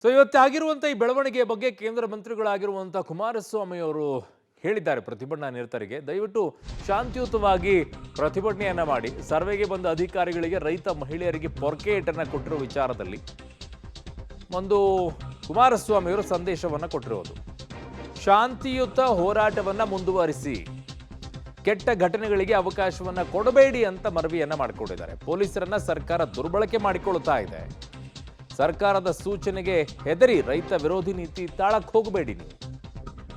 So ಇವತ್ತು ಆಗಿರುವಂಥ ಈ ಬೆಳವಣಿಗೆಯ ಬಗ್ಗೆ ಕೇಂದ್ರ ಮಂತ್ರಿಗಳಾಗಿರುವಂಥ ಕುಮಾರಸ್ವಾಮಿ ಅವರು ಹೇಳಿದ್ದಾರೆ ಪ್ರತಿಭಟನಾ ನಿರತರಿಗೆ ದಯವಿಟ್ಟು ಶಾಂತಿಯುತವಾಗಿ ಪ್ರತಿಭಟನೆಯನ್ನ ಮಾಡಿ ಸರ್ವೆಗೆ ಬಂದ ಅಧಿಕಾರಿಗಳಿಗೆ ರೈತ ಮಹಿಳೆಯರಿಗೆ ಪೊರ್ಕೆ ಏಟನ್ನು ಕೊಟ್ಟಿರೋ ವಿಚಾರದಲ್ಲಿ ಒಂದು ಕುಮಾರಸ್ವಾಮಿ ಅವರು ಸಂದೇಶವನ್ನು ಕೊಟ್ಟಿರೋದು ಶಾಂತಿಯುತ ಹೋರಾಟವನ್ನು ಮುಂದುವರಿಸಿ ಕೆಟ್ಟ ಘಟನೆಗಳಿಗೆ ಅವಕಾಶವನ್ನ ಕೊಡಬೇಡಿ ಅಂತ ಮನವಿಯನ್ನ ಮಾಡಿಕೊಂಡಿದ್ದಾರೆ. ಪೊಲೀಸರನ್ನ ಸರ್ಕಾರ ದುರ್ಬಳಕೆ ಮಾಡಿಕೊಳ್ಳುತ್ತಾ ಇದೆ. ಸರ್ಕಾರದ ಸೂಚನೆಗೆ ಹೆದರಿ ರೈತ ವಿರೋಧಿ ನೀತಿ ತಾಳಕ್ಕೆ ಹೋಗಬೇಡಿ, ನೀವು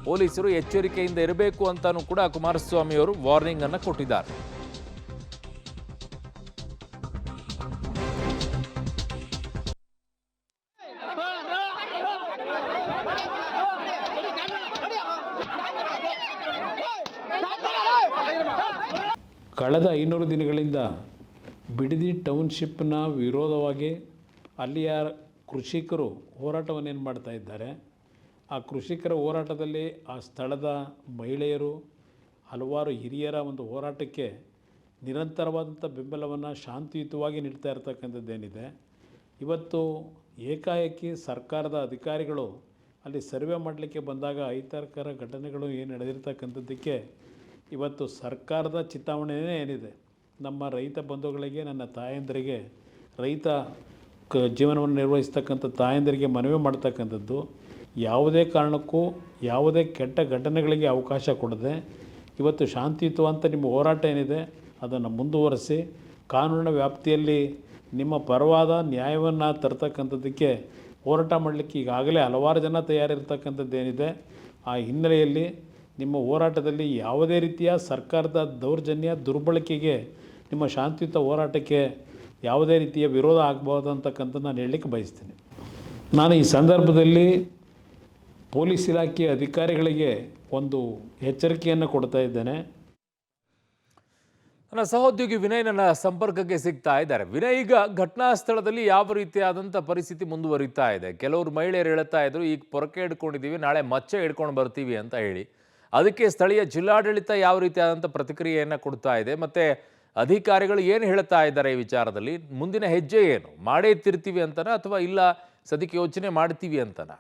ಪೊಲೀಸರು ಎಚ್ಚರಿಕೆಯಿಂದ ಇರಬೇಕು ಅಂತಾನೂ ಕೂಡ ಕುಮಾರಸ್ವಾಮಿ ಅವರು ವಾರ್ನಿಂಗ್ ಅನ್ನು ಕೊಟ್ಟಿದ್ದಾರೆ. ಕಳೆದ 500 ದಿನಗಳಿಂದ ಬಿಡದಿ ಟೌನ್ಶಿಪ್ನ ವಿರೋಧವಾಗಿ ಅಲ್ಲಿಯ ಕೃಷಿಕರು ಹೋರಾಟವನ್ನೇನು ಮಾಡ್ತಾ ಇದ್ದಾರೆ. ಆ ಕೃಷಿಕರ ಹೋರಾಟದಲ್ಲಿ ಆ ಸ್ಥಳದ ಮಹಿಳೆಯರು ಹಲವಾರು ಹಿರಿಯರ ಒಂದು ಹೋರಾಟಕ್ಕೆ ನಿರಂತರವಾದಂಥ ಬೆಂಬಲವನ್ನು ಶಾಂತಿಯುತವಾಗಿ ನೀಡ್ತಾ ಇರ್ತಕ್ಕಂಥದ್ದೇನಿದೆ. ಇವತ್ತು ಏಕಾಏಕಿ ಸರ್ಕಾರದ ಅಧಿಕಾರಿಗಳು ಅಲ್ಲಿ ಸರ್ವೆ ಮಾಡಲಿಕ್ಕೆ ಬಂದಾಗ ಅಹಿತಕರ ಘಟನೆಗಳು ಏನು ನಡೆದಿರ್ತಕ್ಕಂಥದ್ದಕ್ಕೆ ಇವತ್ತು ಸರ್ಕಾರದ ಚಿಂತಾವಣೆಯೇ ಏನಿದೆ, ನಮ್ಮ ರೈತ ಬಂಧುಗಳಿಗೆ, ನನ್ನ ತಾಯಂದರಿಗೆ, ರೈತ ಜೀವನವನ್ನು ನಿರ್ವಹಿಸ್ತಕ್ಕಂಥ ತಾಯಂದರಿಗೆ ಮನವಿ ಮಾಡ್ತಕ್ಕಂಥದ್ದು, ಯಾವುದೇ ಕಾರಣಕ್ಕೂ ಯಾವುದೇ ಕೆಟ್ಟ ಘಟನೆಗಳಿಗೆ ಅವಕಾಶ ಕೊಡದೆ ಇವತ್ತು ಶಾಂತಿಯುತವಂತ ನಿಮ್ಮ ಹೋರಾಟ ಏನಿದೆ ಅದನ್ನು ಮುಂದುವರಿಸಿ ಕಾನೂನಿನ ವ್ಯಾಪ್ತಿಯಲ್ಲಿ ನಿಮ್ಮ ಪರವಾದ ನ್ಯಾಯವನ್ನು ತರ್ತಕ್ಕಂಥದ್ದಕ್ಕೆ ಹೋರಾಟ ಮಾಡಲಿಕ್ಕೆ ಈಗಾಗಲೇ ಹಲವಾರು ಜನ ತಯಾರಿರ್ತಕ್ಕಂಥದ್ದೇನಿದೆ. ಆ ಹಿನ್ನೆಲೆಯಲ್ಲಿ ನಿಮ್ಮ ಹೋರಾಟದಲ್ಲಿ ಯಾವುದೇ ರೀತಿಯ ಸರ್ಕಾರದ ದೌರ್ಜನ್ಯ ದುರ್ಬಳಕೆಗೆ ನಿಮ್ಮ ಶಾಂತಿಯುತ ಹೋರಾಟಕ್ಕೆ ಯಾವುದೇ ರೀತಿಯ ವಿರೋಧ ಆಗಬಹುದು ಅಂತಕ್ಕಂಥದ್ದು ನಾನು ಹೇಳಲಿಕ್ಕೆ ಬಯಸ್ತೀನಿ. ನಾನು ಈ ಸಂದರ್ಭದಲ್ಲಿ ಪೊಲೀಸ್ ಇಲಾಖೆ ಅಧಿಕಾರಿಗಳಿಗೆ ಒಂದು ಎಚ್ಚರಿಕೆಯನ್ನು ಕೊಡ್ತಾ ಇದ್ದೇನೆ. ನನ್ನ ಸಹೋದ್ಯೋಗಿ ವಿನಯ್ ನನ್ನ ಸಂಪರ್ಕಕ್ಕೆ ಸಿಗ್ತಾ ಇದ್ದಾರೆ. ವಿನಯ್, ಈಗ ಘಟನಾ ಸ್ಥಳದಲ್ಲಿ ಯಾವ ರೀತಿಯಾದಂಥ ಪರಿಸ್ಥಿತಿ ಮುಂದುವರಿತಾ ಇದೆ? ಕೆಲವರು ಮಹಿಳೆಯರು ಹೇಳ್ತಾ ಇದ್ರು, ಈಗ ಪೊರಕೆ ಹಿಡ್ಕೊಂಡಿದ್ದೀವಿ, ನಾಳೆ ಮಚ್ಚೆ ಹಿಡ್ಕೊಂಡು ಬರ್ತೀವಿ ಅಂತ ಹೇಳಿ. ಅದಕ್ಕೆ ಸ್ಥಳೀಯ ಜಿಲ್ಲಾಡಳಿತ ಯಾವ ರೀತಿಯಾದಂಥ ಪ್ರತಿಕ್ರಿಯೆಯನ್ನು ಕೊಡ್ತಾ ಇದೆ, ಮತ್ತು ಅಧಿಕಾರಿಗಳು ಏನು ಹೇಳ್ತಾ ಇದ್ದಾರೆ ಈ ವಿಚಾರದಲ್ಲಿ? ಮುಂದಿನ ಹೆಜ್ಜೆ ಏನು? ಮಾಡೇ ತಿರ್ತೀವಿ ಅಂತನಾ ಅಥವಾ ಇಲ್ಲ ಸದ್ಯಕ್ಕೆ ಯೋಚನೆ ಮಾಡ್ತೀವಿ ಅಂತನಾ?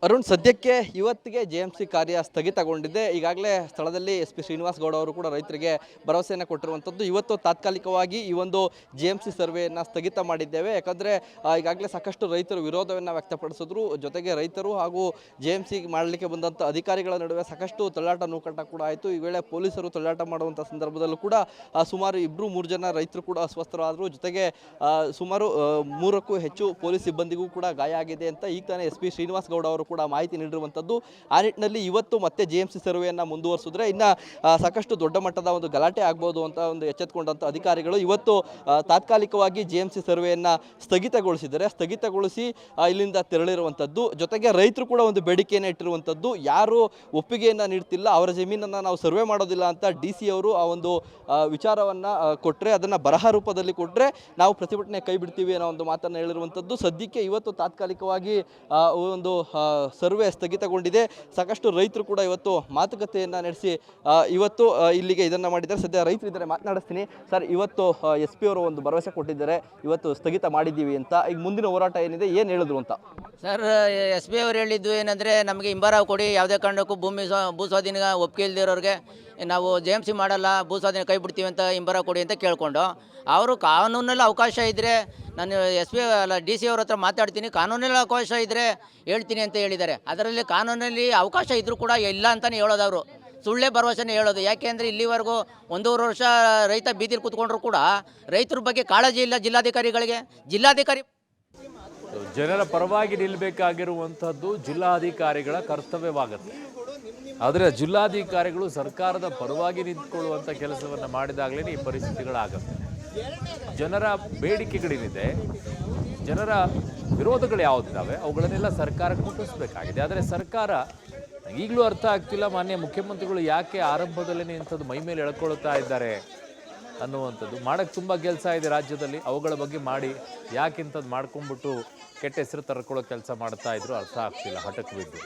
ಅರುಣ್, ಸದ್ಯಕ್ಕೆ ಇವತ್ತಿಗೆ JMC ಕಾರ್ಯ ಸ್ಥಗಿತಗೊಂಡಿದೆ. ಈಗಾಗಲೇ ಸ್ಥಳದಲ್ಲಿ SP ಶ್ರೀನಿವಾಸ್ ಗೌಡ ಅವರು ಕೂಡ ರೈತರಿಗೆ ಭರವಸೆಯನ್ನು ಕೊಟ್ಟಿರುವಂಥದ್ದು. ಇವತ್ತು ತಾತ್ಕಾಲಿಕವಾಗಿ ಈ ಒಂದು JMC ಸರ್ವೆಯನ್ನು ಸ್ಥಗಿತ ಮಾಡಿದ್ದೇವೆ. ಯಾಕಂದರೆ ಈಗಾಗಲೇ ಸಾಕಷ್ಟು ರೈತರು ವಿರೋಧವನ್ನು ವ್ಯಕ್ತಪಡಿಸಿದ್ರು. ಜೊತೆಗೆ ರೈತರು ಹಾಗೂ JMC ಮಾಡಲಿಕ್ಕೆ ಬಂದಂಥ ಅಧಿಕಾರಿಗಳ ನಡುವೆ ಸಾಕಷ್ಟು ತಳ್ಳಾಟ ನೂಕಾಟ ಕೂಡ ಆಯಿತು. ಈ ವೇಳೆ ಪೊಲೀಸರು ತಳ್ಳಾಟ ಮಾಡುವಂಥ ಸಂದರ್ಭದಲ್ಲೂ ಕೂಡ ಸುಮಾರು 2-3 ಜನ ರೈತರು ಕೂಡ ಅಸ್ವಸ್ಥರಾದರು. ಜೊತೆಗೆ ಸುಮಾರು 3ಕ್ಕೂ ಹೆಚ್ಚು ಪೊಲೀಸ್ ಸಿಬ್ಬಂದಿಗೂ ಕೂಡ ಗಾಯ ಆಗಿದೆ ಅಂತ ಈಗ ತಾನೇ SP ಶ್ರೀನಿವಾಸ್ ಗೌಡ ಅವರು ಕೂಡ ಮಾಹಿತಿ ನೀಡಿರುವಂಥದ್ದು. ಆ ನಿಟ್ಟಿನಲ್ಲಿ ಇವತ್ತು ಮತ್ತೆ JMC ಸರ್ವೆಯನ್ನು ಮುಂದುವರಿಸಿದ್ರೆ ಇನ್ನು ಸಾಕಷ್ಟು ದೊಡ್ಡ ಮಟ್ಟದ ಒಂದು ಗಲಾಟೆ ಆಗ್ಬೋದು ಅಂತ ಒಂದು ಎಚ್ಚೆತ್ತುಕೊಂಡಂಥ ಅಧಿಕಾರಿಗಳು ಇವತ್ತು ತಾತ್ಕಾಲಿಕವಾಗಿ JMC ಸರ್ವೆಯನ್ನು ಸ್ಥಗಿತಗೊಳಿಸಿದ್ದಾರೆ. ಸ್ಥಗಿತಗೊಳಿಸಿ ಇಲ್ಲಿಂದ ತೆರಳಿರುವಂಥದ್ದು. ಜೊತೆಗೆ ರೈತರು ಕೂಡ ಒಂದು ಬೇಡಿಕೆಯನ್ನು ಇಟ್ಟಿರುವಂಥದ್ದು, ಯಾರು ಒಪ್ಪಿಗೆಯನ್ನು ನೀಡ್ತಿಲ್ಲ ಅವರ ಜಮೀನನ್ನು ನಾವು ಸರ್ವೆ ಮಾಡೋದಿಲ್ಲ ಅಂತ DC ಅವರು ಆ ಒಂದು ವಿಚಾರವನ್ನು ಕೊಟ್ಟರೆ, ಅದನ್ನು ಬರಹ ರೂಪದಲ್ಲಿ ಕೊಟ್ಟರೆ ನಾವು ಪ್ರತಿಭಟನೆ ಕೈ ಬಿಡ್ತೀವಿ ಅನ್ನೋ ಒಂದು ಮಾತನ್ನು ಹೇಳಿರುವಂಥದ್ದು. ಸದ್ಯಕ್ಕೆ ಇವತ್ತು ತಾತ್ಕಾಲಿಕವಾಗಿ ಒಂದು ಸರ್ವೆ ಸ್ಥಗಿತಗೊಂಡಿದೆ. ಸಾಕಷ್ಟು ರೈತರು ಕೂಡ ಇವತ್ತು ಮಾತುಕತೆಯನ್ನು ನಡೆಸಿ ಇವತ್ತು ಇಲ್ಲಿಗೆ ಇದನ್ನು ಮಾಡಿದ್ದಾರೆ. ಸದ್ಯ ರೈತರು ಇದ್ದಾರೆ, ಮಾತನಾಡಿಸ್ತೀನಿ. ಸರ್, ಇವತ್ತು SP ಅವರು ಒಂದು ಭರವಸೆ ಕೊಟ್ಟಿದ್ದಾರೆ, ಇವತ್ತು ಸ್ಥಗಿತ ಮಾಡಿದ್ದೀವಿ ಅಂತ. ಈಗ ಮುಂದಿನ ಹೋರಾಟ ಏನಿದೆ, ಏನು ಹೇಳಿದ್ರು ಅಂತ? ಸರ್, SP ಅವರು ಹೇಳಿದ್ದು ಏನಂದರೆ, ನಮಗೆ ಹಿಂಬರಾವ್ ಕೊಡಿ, ಯಾವುದೇ ಕಾರಣಕ್ಕೂ ಭೂ ಸ್ವಾಧೀನ ಒಪ್ಪಿಗೆ ಇಲ್ದಿರೋರಿಗೆ ನಾವು JMC ಮಾಡಲ್ಲ, ಭೂ ಸ್ವಾಧೀನ ಕೈ ಬಿಡ್ತೀವಿ ಅಂತ ಹಿಂಬರಾವ್ ಕೊಡಿ ಅಂತ ಕೇಳಿಕೊಂಡು, ಅವರು ಕಾನೂನಲ್ಲಿ ಅವಕಾಶ ಇದ್ದರೆ ನಾನು SP ಅಲ್ಲ DC ಅವ್ರ ಹತ್ರ ಮಾತಾಡ್ತೀನಿ, ಕಾನೂನಲ್ಲಿ ಅವಕಾಶ ಇದ್ದರೆ ಹೇಳ್ತೀನಿ ಅಂತ ಹೇಳಿದ್ದಾರೆ. ಅದರಲ್ಲಿ ಕಾನೂನಲ್ಲಿ ಅವಕಾಶ ಇದ್ದರೂ ಕೂಡ ಇಲ್ಲ ಅಂತಲೇ ಹೇಳೋದು. ಅವರು ಸುಳ್ಳೇ ಭರವಸೆನೇ ಹೇಳೋದು. ಯಾಕೆಂದರೆ ಇಲ್ಲಿವರೆಗೂ 1.5 ವರ್ಷ ರೈತ ಬೀದಿಲಿ ಕೂತ್ಕೊಂಡ್ರು ಕೂಡ ರೈತರ ಬಗ್ಗೆ ಕಾಳಜಿ ಇಲ್ಲ ಜಿಲ್ಲಾಧಿಕಾರಿಗಳಿಗೆ. ಜಿಲ್ಲಾಧಿಕಾರಿ ಜನರ ಪರವಾಗಿ ನಿಲ್ಲಬೇಕಾಗಿರುವಂಥದ್ದು ಜಿಲ್ಲಾಧಿಕಾರಿಗಳ ಕರ್ತವ್ಯವಾಗುತ್ತೆ. ಆದರೆ ಜಿಲ್ಲಾಧಿಕಾರಿಗಳು ಸರ್ಕಾರದ ಪರವಾಗಿ ನಿಂತ್ಕೊಳ್ಳುವಂಥ ಕೆಲಸವನ್ನು ಮಾಡಿದಾಗಲೇ ಈ ಪರಿಸ್ಥಿತಿಗಳಾಗುತ್ತೆ. ಜನರ ಬೇಡಿಕೆಗಳೇನಿದೆ, ಜನರ ವಿರೋಧಗಳು ಯಾವುದಿದ್ದಾವೆ ಅವುಗಳನ್ನೆಲ್ಲ ಸರ್ಕಾರಕ್ಕೆ ಮುಟ್ಟಿಸಬೇಕಾಗಿದೆ. ಆದರೆ ಸರ್ಕಾರ ಈಗಲೂ ಅರ್ಥ ಆಗ್ತಿಲ್ಲ, ಮಾನ್ಯ ಮುಖ್ಯಮಂತ್ರಿಗಳು ಯಾಕೆ ಆರಂಭದಲ್ಲೇ ಇಂಥದ್ದು ಮೈ ಮೇಲೆ ಎಳ್ಕೊಳ್ತಾ ಇದ್ದಾರೆ ಅನ್ನುವಂಥದ್ದು. ಮಾಡೋಕ್ಕೆ ತುಂಬ ಕೆಲಸ ಇದೆ ರಾಜ್ಯದಲ್ಲಿ, ಅವುಗಳ ಬಗ್ಗೆ ಮಾಡಿ ಯಾಕೆ ಇಂಥದ್ದು ಮಾಡ್ಕೊಂಡ್ಬಿಟ್ಟು ಕೆಟ್ಟ ಹೆಸರು ತರ್ಕೊಳ್ಳೋ ಕೆಲಸ ಮಾಡ್ತಾ ಇದ್ರು ಅರ್ಥ ಆಗ್ತಿಲ್ಲ, ಹಠಕ್ಕೆ ಬಿದ್ದು.